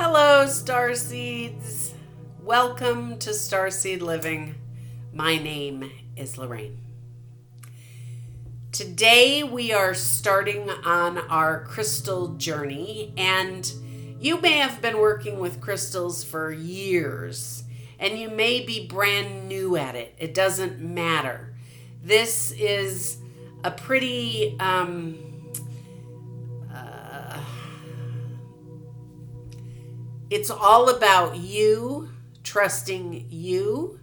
Hello, StarSeeds. Welcome to Starseed Living. My name is Lorraine. Today we are starting on our crystal journey, and you may have been working with crystals for years, and you may be brand new at it. It doesn't matter. This is a pretty it's all about you, trusting you,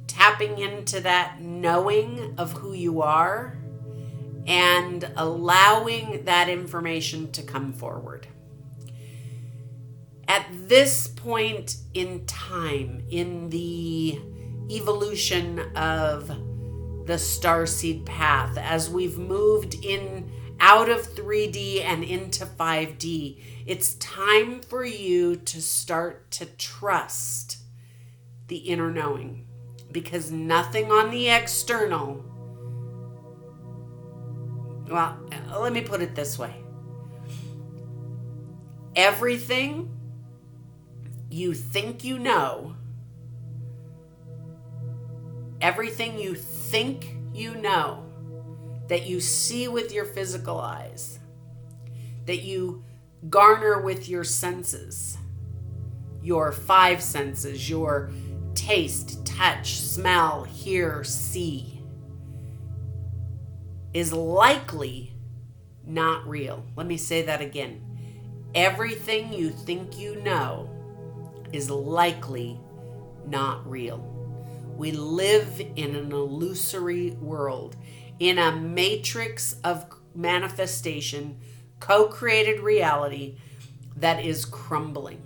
tapping into that knowing of who you are, and allowing that information to come forward. At this point in time, in the evolution of the starseed path, as we've moved in out of 3D and into 5D, it's time for you to start to trust the inner knowing, because nothing on the external, well, let me put it this way. Everything you think you know, everything you think you know, that you see with your physical eyes, that you garner with your senses, your five senses, your taste, touch, smell, hear, see, is likely not real. Let me say that again. Everything you think you know is likely not real. We live in an illusory world, in a matrix of manifestation, co-created reality that is crumbling.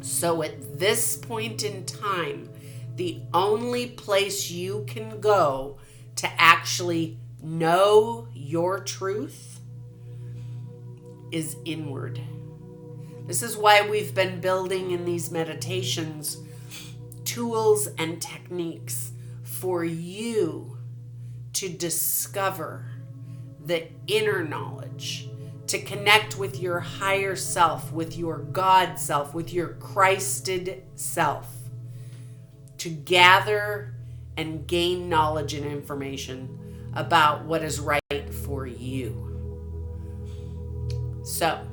So at this point in time, the only place you can go to actually know your truth is inward. This is why we've been building in these meditations tools and techniques for you to discover the inner knowledge, to connect with your higher self, with your God self, with your Christed self, to gather and gain knowledge and information about what is right for you. So,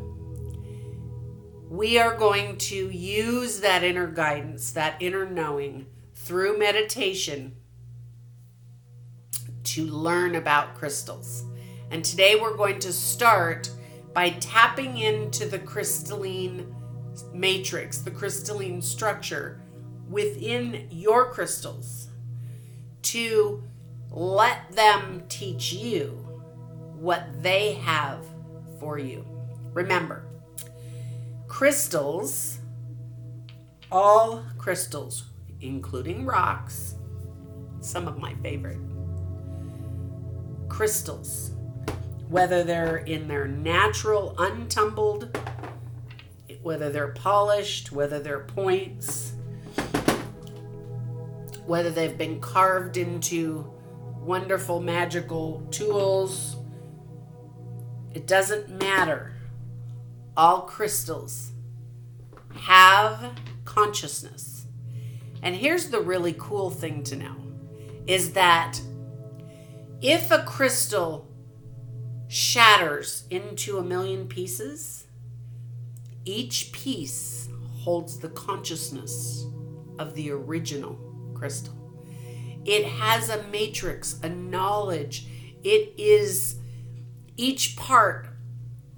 we are going to use that inner guidance, that inner knowing, through meditation to learn about crystals. And today we're going to start by tapping into the crystalline matrix, the crystalline structure within your crystals, to let them teach you what they have for you. Remember, crystals, all crystals, including rocks, some of my favorite crystals, whether they're in their natural untumbled, whether they're polished, whether they're points, whether they've been carved into wonderful magical tools, it doesn't matter. All crystals have consciousness. And here's the really cool thing to know, is that if a crystal shatters into 1,000,000 pieces, each piece holds the consciousness of the original crystal. It has a matrix, a knowledge. It is each part,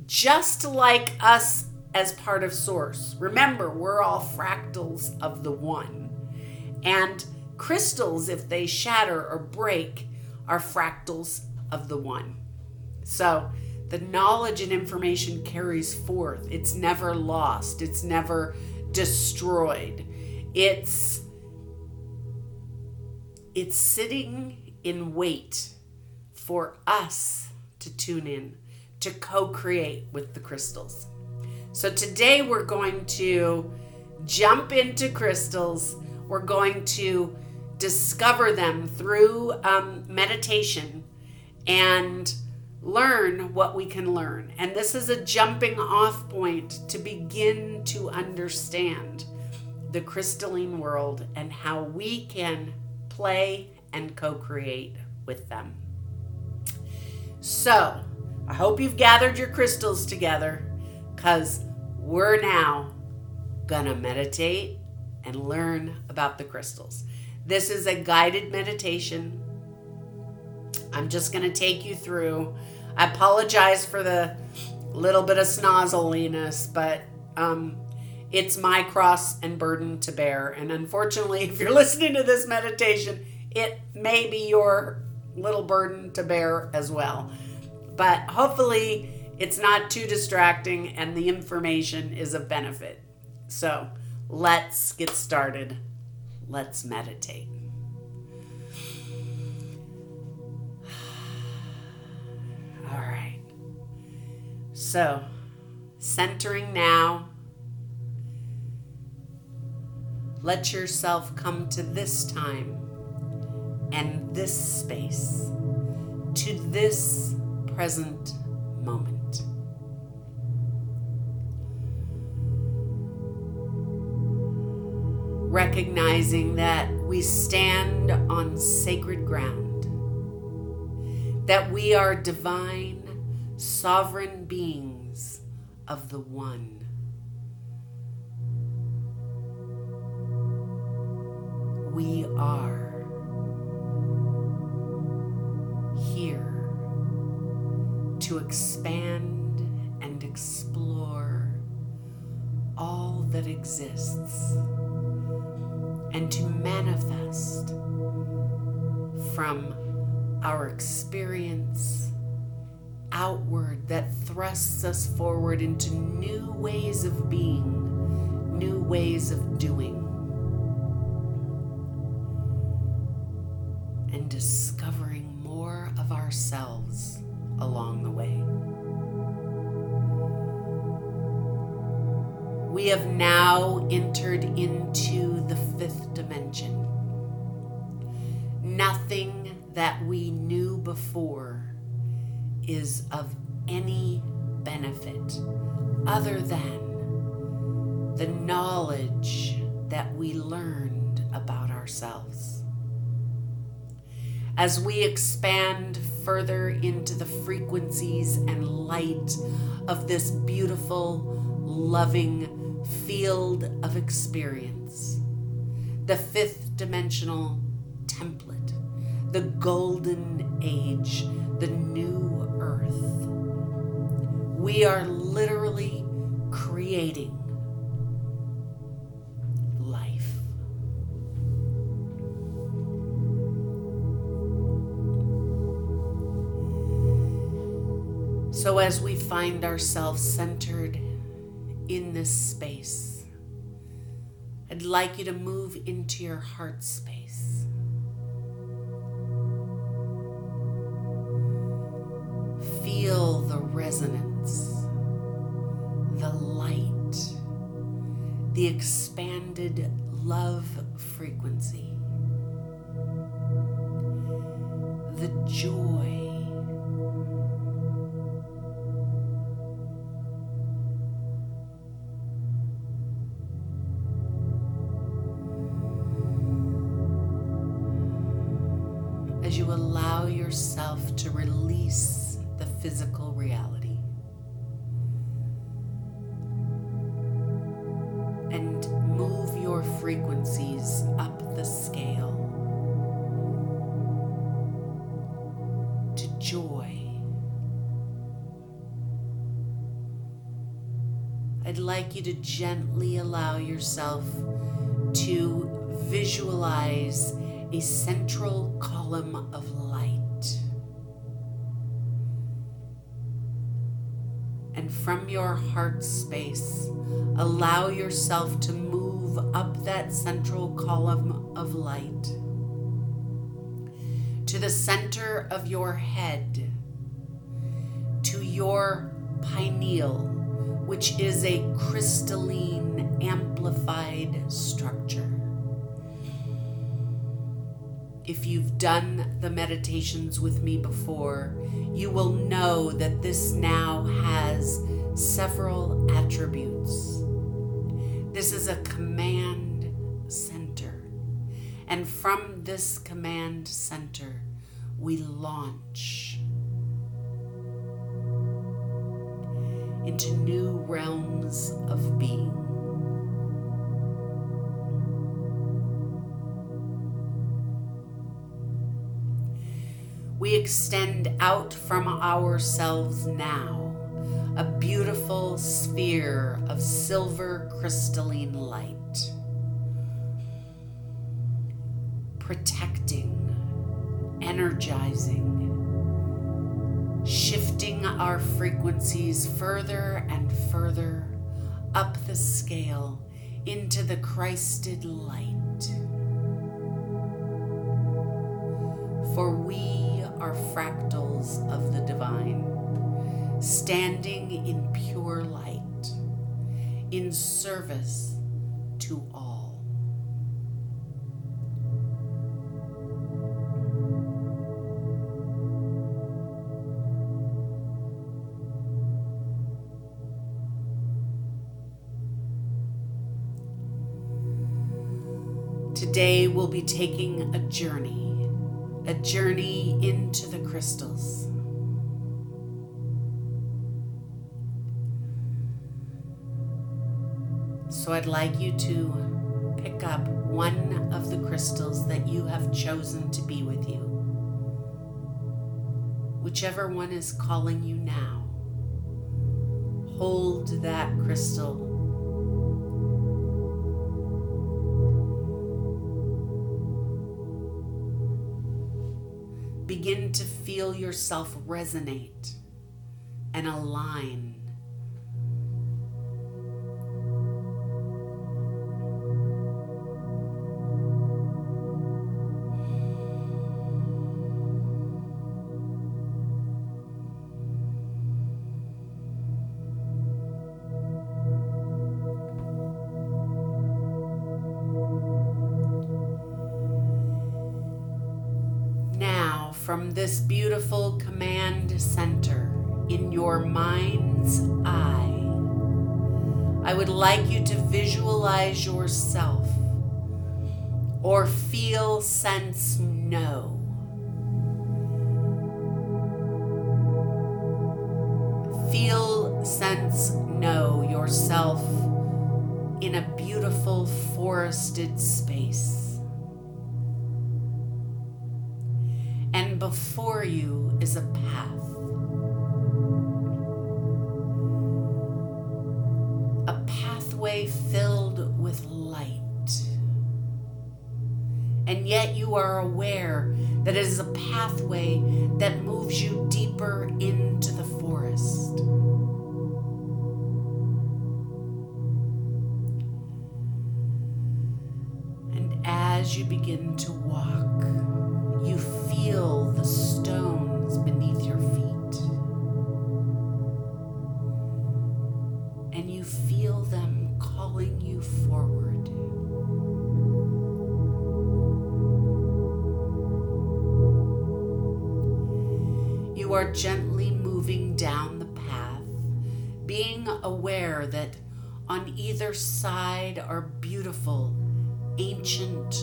just like us as part of Source. Remember, we're all fractals of the one. And crystals, if they shatter or break, are fractals of the one. So the knowledge and information carries forth. It's never lost. It's never destroyed. It's sitting in wait for us to tune in, to co-create with the crystals. So today we're going to jump into crystals. We're going to discover them through meditation and learn what we can learn. And this is a jumping off point to begin to understand the crystalline world and how we can play and co-create with them. So, I hope you've gathered your crystals together, because we're now gonna meditate and learn about the crystals. This is a guided meditation. I'm just gonna take you through. I apologize for the little bit of snozzliness, but it's my cross and burden to bear. And unfortunately, if you're listening to this meditation, it may be your little burden to bear as well. But hopefully it's not too distracting and the information is of benefit. So let's get started. Let's meditate. All right. So, centering now. Let yourself come to this time and this space, to this present moment. Recognizing that we stand on sacred ground, that we are divine, sovereign beings of the One. We are here to expand and explore all that exists and to manifest from our experience outward that thrusts us forward into new ways of being, new ways of doing, and discovering more of ourselves along the way. We have now entered into the fifth dimension. Nothing that we knew before is of any benefit other than the knowledge that we learned about ourselves. As we expand further into the frequencies and light of this beautiful, loving field of experience, the fifth dimensional template, the golden age, the new earth, we are literally creating life. So as we find ourselves centered in this space, I'd like you to move into your heart space. Feel the resonance, the light, the expanded love frequency, the joy, as you allow yourself to release the physical reality and move your frequencies up the scale to joy. I'd like you to gently allow yourself to visualize a central column of light. And from your heart space, allow yourself to move up that central column of light to the center of your head, to your pineal, which is a crystalline, amplified structure. If you've done the meditations with me before, you will know that this now has several attributes. This is a command center. And from this command center, we launch into new realms of being. We extend out from ourselves now a beautiful sphere of silver crystalline light, protecting, energizing, shifting our frequencies further and further up the scale into the Christed light. For we are fractals of the divine, standing in pure light, in service to all. Today we'll be taking a journey into the crystals. So I'd like you to pick up one of the crystals that you have chosen to be with you. Whichever one is calling you now. Hold that crystal. Begin to feel yourself resonate and align. From this beautiful command center in your mind's eye, I would like you to visualize yourself or feel, sense, know. Feel, sense, know yourself in a beautiful forested space. And before you is a path. A pathway filled with light. And yet you are aware that it is a pathway that moves you deeper into the forest. And as you begin to walk, you feel the stones beneath your feet. And you feel them calling you forward. You are gently moving down the path, being aware that on either side are beautiful, ancient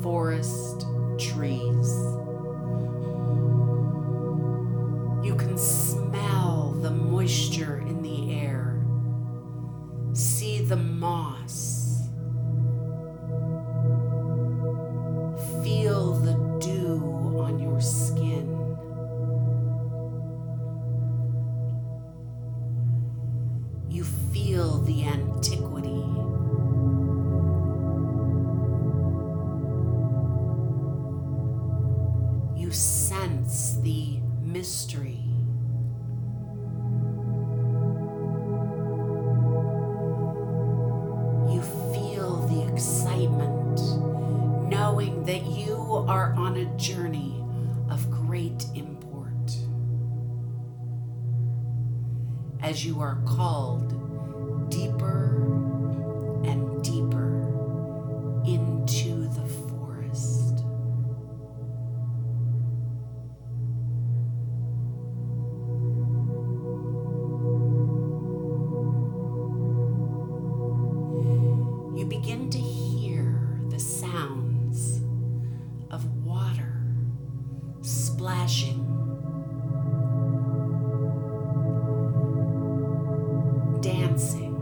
forest trees. You can smell the moisture in the air, see the moss, feel the dew on your skin. You feel the antiquity. You sense the mystery. You feel the excitement, knowing that you are on a journey of great import. As you are called deeper and deeper into the forest. you begin to hear the sounds of water splashing, dancing.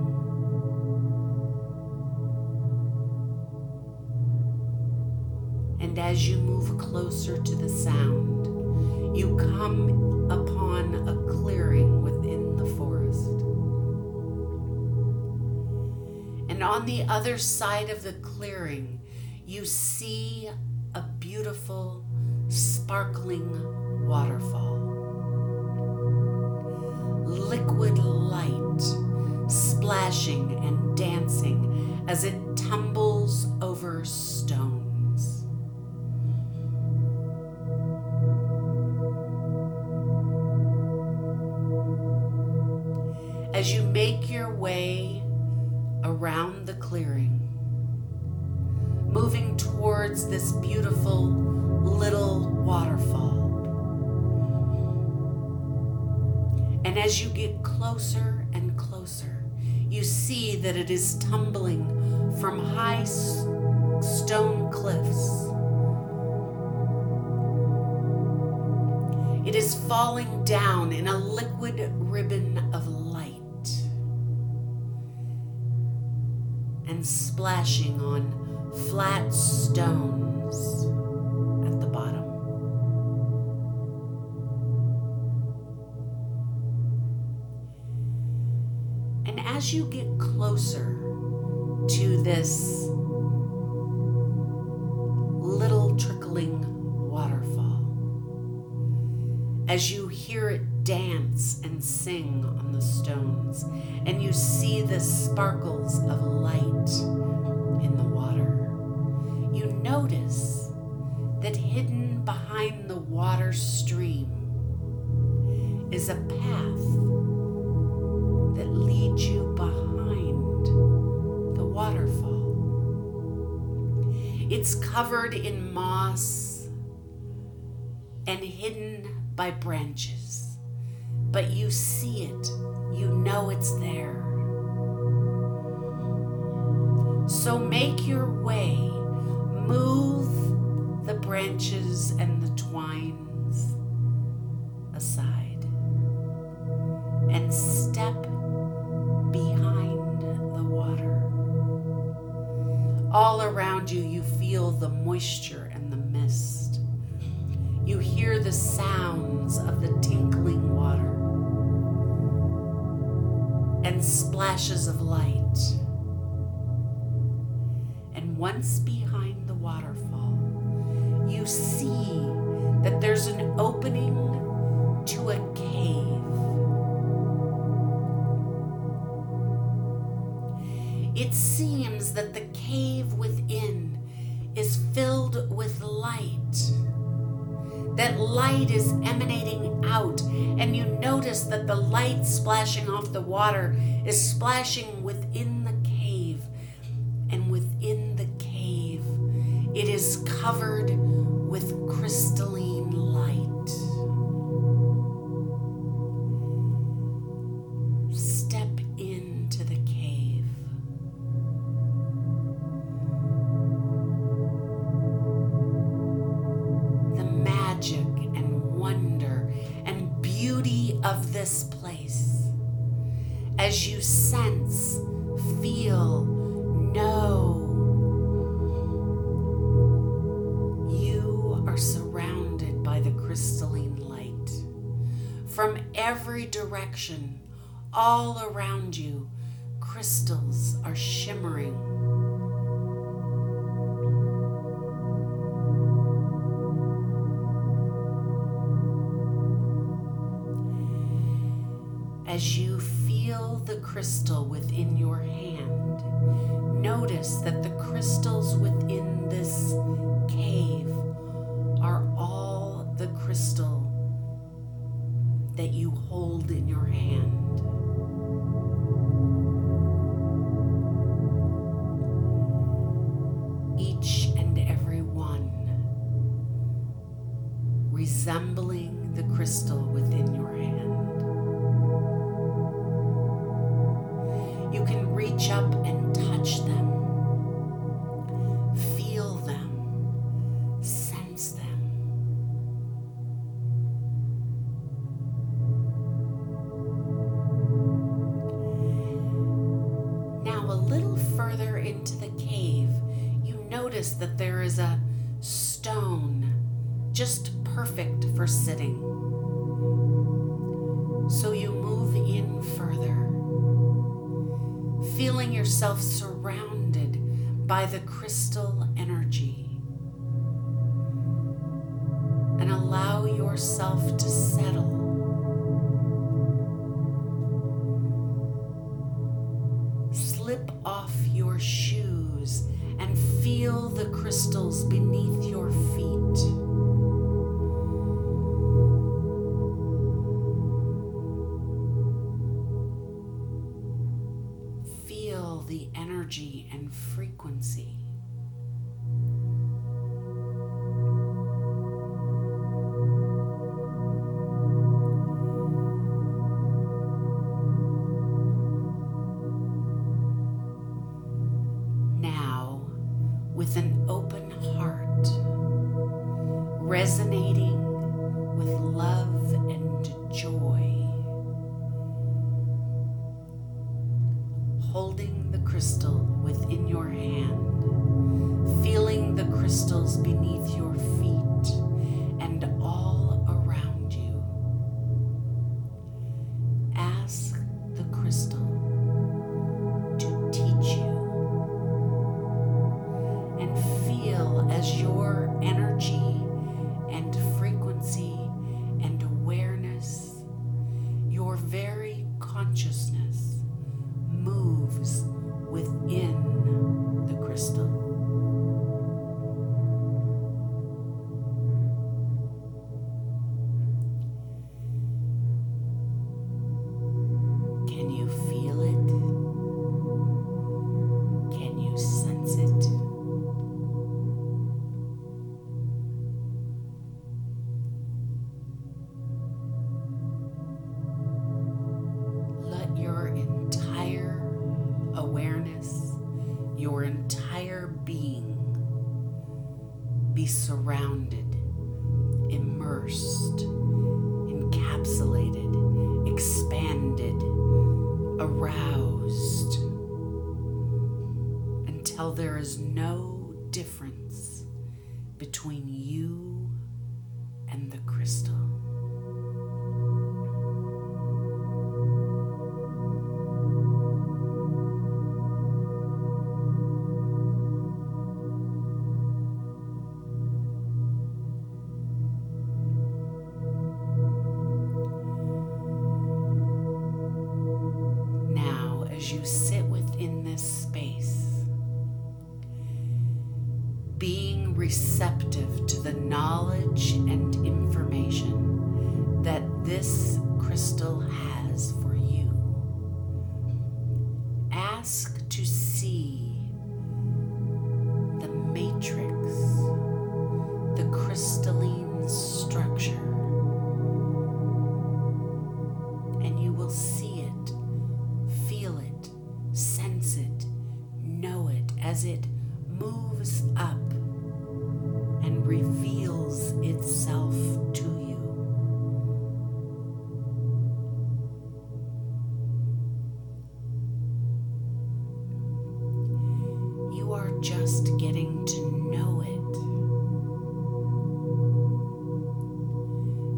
And as you move closer to the sound, you come upon a clearing within the forest. And on the other side of the clearing, you see a beautiful, sparkling waterfall. Liquid light splashing and dancing as it tumbles over stones. As you make your way around the clearing, moving towards this beautiful little waterfall. And as you get closer and closer, you see that it is tumbling from high stone cliffs. It is falling down in a liquid ribbon of light and splashing on flat stones at the bottom. And as you get closer to this little trickling waterfall, as you hear it dance and sing on the stones, and you see the sparkles of light in the water, you notice that hidden behind the water stream is a path that leads you behind the waterfall. It's covered in moss and hidden by branches, but you see it, you know it's there. So make your way, move the branches and the twines aside, and step behind the water. All around you, you feel the moisture and the mist. You hear the sounds of the tinkling water and splashes of light. And once behind the waterfall, you see that there's an opening to a cave. It seems that the cave within is filled with light. That light is emanating out, and you notice that the light splashing off the water is splashing within the cave. And within the cave, it is covered with crystalline light. Step into the cave. The magic and wonder and beauty of this place, as you sense, feel, know, you are surrounded by the crystalline light. From every direction, all around you, crystals are shimmering. As you feel the crystal within your hand, notice that the crystals within this cave are all the crystal that you hold in your hand. Each and every one resembling the crystal within your hand. You can reach up and touch them further into the cave, you notice that there is a stone just perfect for sitting. So you move in further, feeling yourself surrounded by the crystal energy, and allow yourself to settle. Slip off your shoes and feel the crystals beneath your feet. Feel the energy and frequency. With an open heart, resonating with love and joy, holding the crystal within your hand, feeling the crystals beneath your feet and all around you. Ask the crystal to teach you. As your energy and frequency and awareness, your very consciousness moves within the crystal. Can you feel it? Can you sense it? Your entire awareness, your entire being be surrounded, immersed, encapsulated, expanded, aroused, until there is no difference between you and the crystal. As you sit within this space, being receptive to the knowledge and information that this crystal has for you, ask to see the matrix, the crystalline structure, and you will see it, feel it, sense it, know it as it moves up and reveals itself to you. You are just getting to know it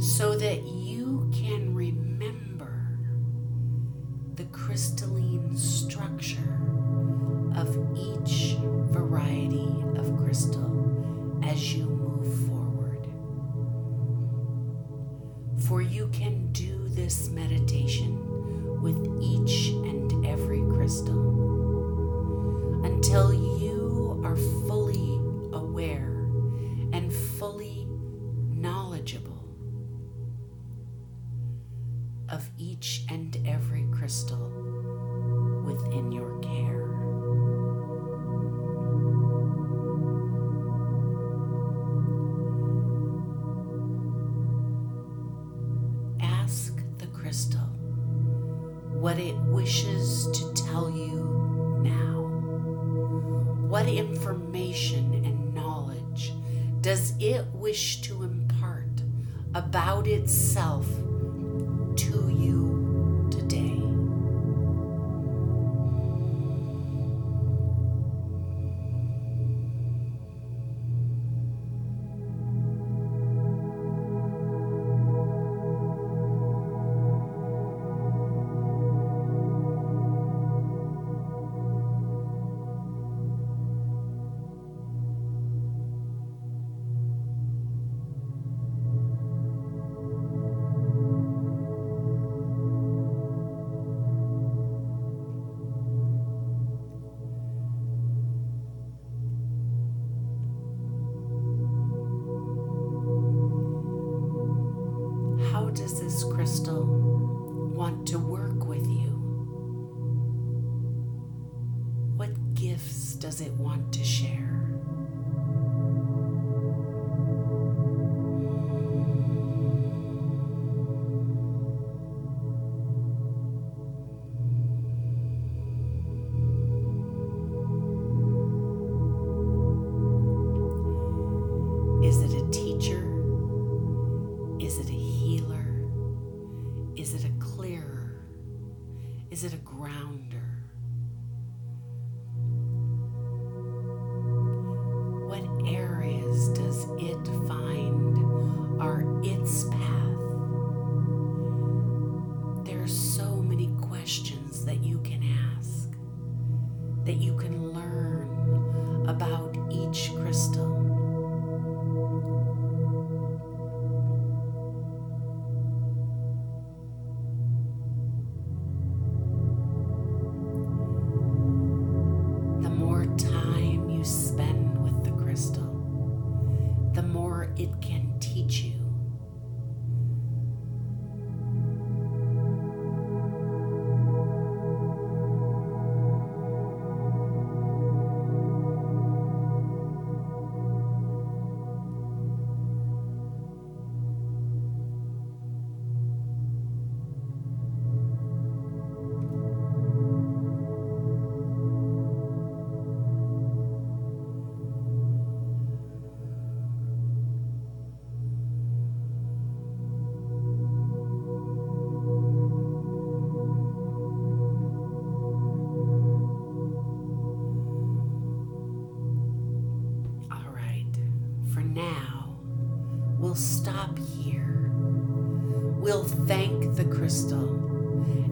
so that you can remember the crystalline structure of each variety of crystal as you move forward. For you can do this meditation with each and every crystal until you are fully aware and fully knowledgeable of each and every crystal within your care. Ask the crystal what it wishes to tell you now. What information and knowledge does it wish to impart about itself to you today? What gifts does it want to share? Is it a teacher? Is it a healer? Is it a clearer? Is it a grounder? What areas does it find are its path? There are so many questions that you can ask, that you can learn about each crystal. It can teach you. Now, we'll stop here. We'll thank the crystal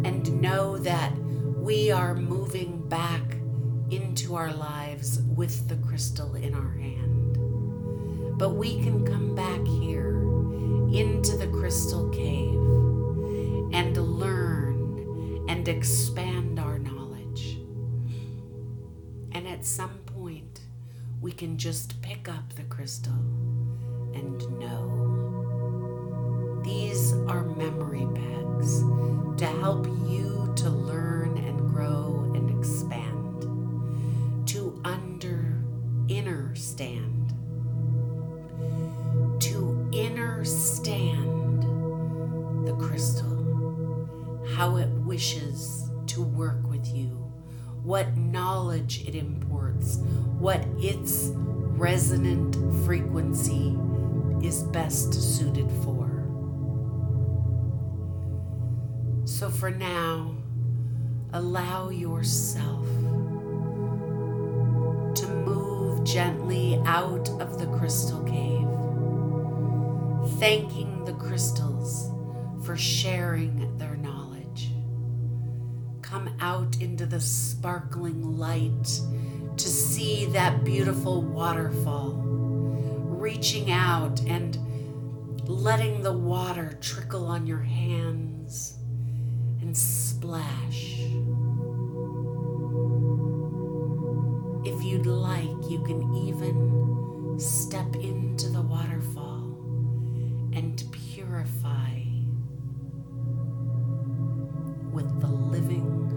and know that we are moving back into our lives with the crystal in our hand. But we can come back here into the crystal cave and learn and expand our knowledge. And at some point, we can just pick up the crystal and know. These are memory bags to help you to learn and grow and expand, to understand the crystal, how it wishes to work with you, what knowledge it imports, what its resonant frequency is best suited for. So for now, allow yourself to move gently out of the crystal cave, thanking the crystals for sharing their knowledge. Come out into the sparkling light to see that beautiful waterfall, reaching out and letting the water trickle on your hands and splash. If you'd like, you can even step into the waterfall and purify with the living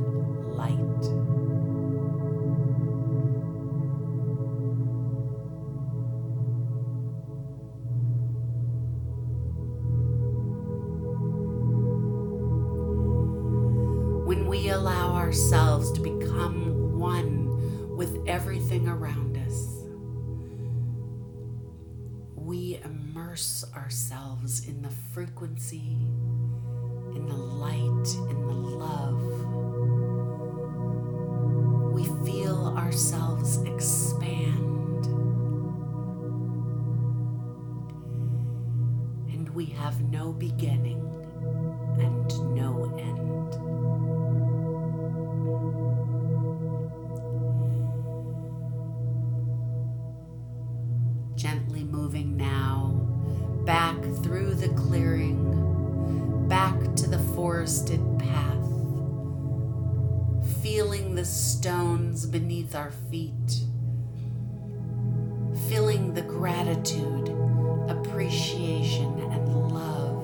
light. When we allow ourselves to become one with everything around us, we immerse ourselves in the frequency, in the light, in the love. We feel ourselves expand, and we have no beginning and no end. Gently moving now back through the clearing, back to the forested path, feeling the stones beneath our feet, feeling the gratitude, appreciation, and love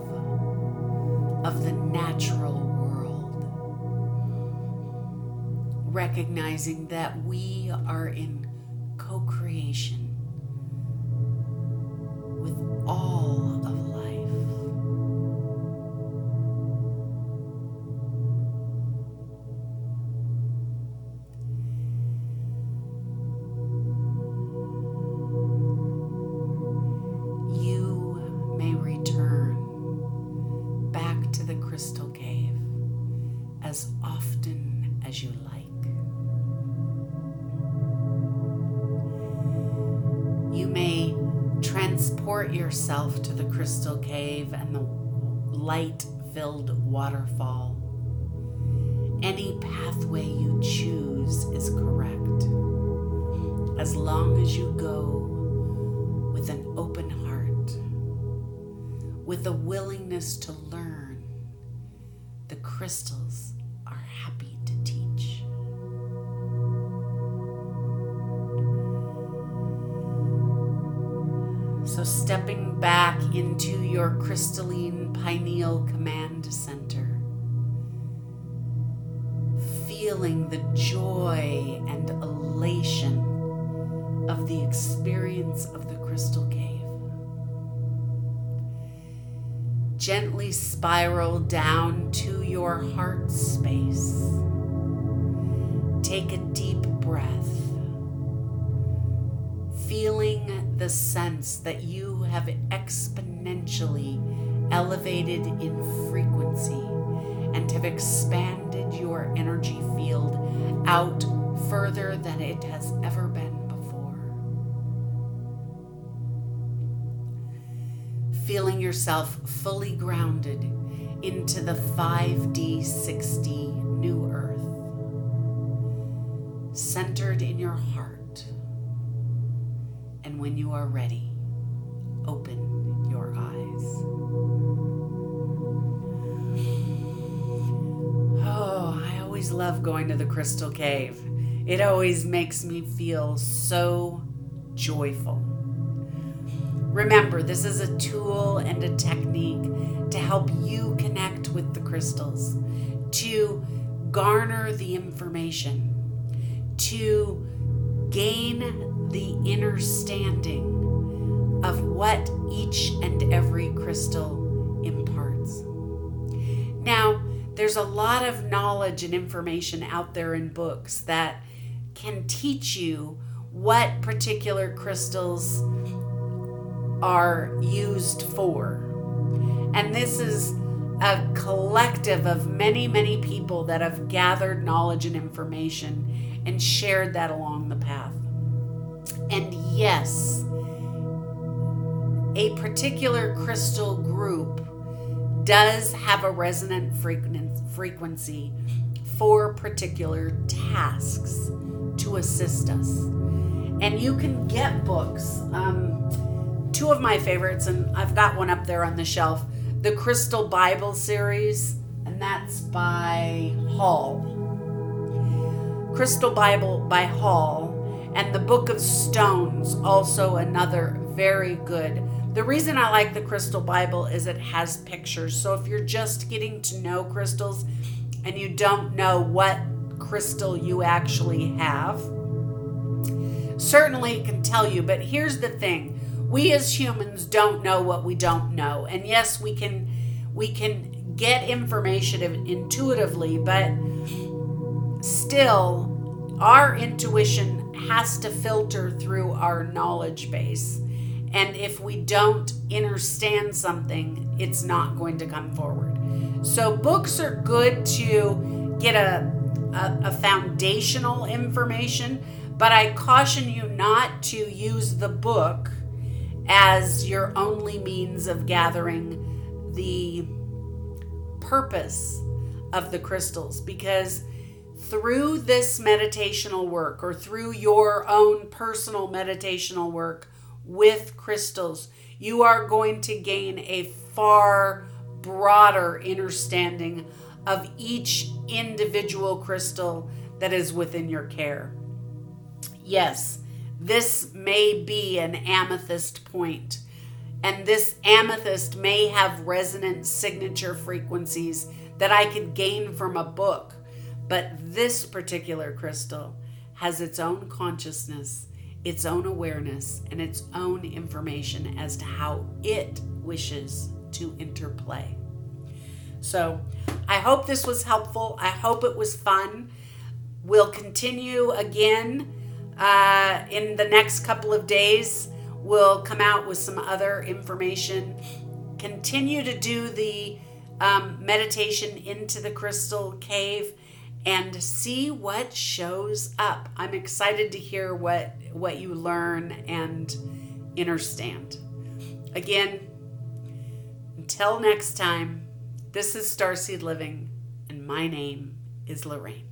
of the natural world. recognizing that we are in co-creation with all of life. You may return back to the crystal cave as often as you like. You may transport yourself to the crystal cave and the light-filled waterfall. Any pathway you choose is correct, as long as you go with an open heart, with a willingness to learn. The crystals are happy to teach. So stepping back into your crystalline pineal command center, feeling the joy and elation of the experience of the crystal cave. Gently spiral down to your heart space. Take a deep breath, feeling the sense that you have exponentially elevated in frequency and have expanded your energy field out further than it has ever been before. Feeling yourself fully grounded into the 5D 60 new earth, centered in your heart. And when you are ready, open your eyes. Oh, I always love going to the crystal cave. It always makes me feel so joyful. Remember, this is a tool and a technique to help you connect with the crystals, to garner the information, to gain the understanding of what each and every crystal imparts. Now, there's a lot of knowledge and information out there in books that can teach you what particular crystals are used for. And this is a collective of many, many people that have gathered knowledge and information and shared that along the path. And yes, a particular crystal group does have a resonant frequency for particular tasks to assist us. And you can get books. Two of my favorites, and I've got one up there on the shelf, the Crystal Bible series, and that's by Hall. Crystal Bible by Hall, and the Book of Stones, also another very good. The reason I like the Crystal Bible is it has pictures. So if you're just getting to know crystals and you don't know what crystal you actually have, certainly it can tell you. But here's the thing. We as humans don't know what we don't know. And yes, we can get information intuitively, but still our intuition has to filter through our knowledge base. And if we don't understand something, it's not going to come forward. So books are good to get a foundational information, but I caution you not to use the book as your only means of gathering the purpose of the crystals, because through this meditational work, or through your own personal meditational work with crystals, you are going to gain a far broader understanding of each individual crystal that is within your care. Yes, this may be an amethyst point, and this amethyst may have resonant signature frequencies that I could gain from a book. But this particular crystal has its own consciousness, its own awareness, and its own information as to how it wishes to interplay. So I hope this was helpful. I hope it was fun. We'll continue again in the next couple of days. We'll come out with some other information. Continue to do the meditation into the crystal cave and see what shows up. I'm excited to hear what you learn and understand. Again, until next time, this is Starseed Living, and my name is Lorraine.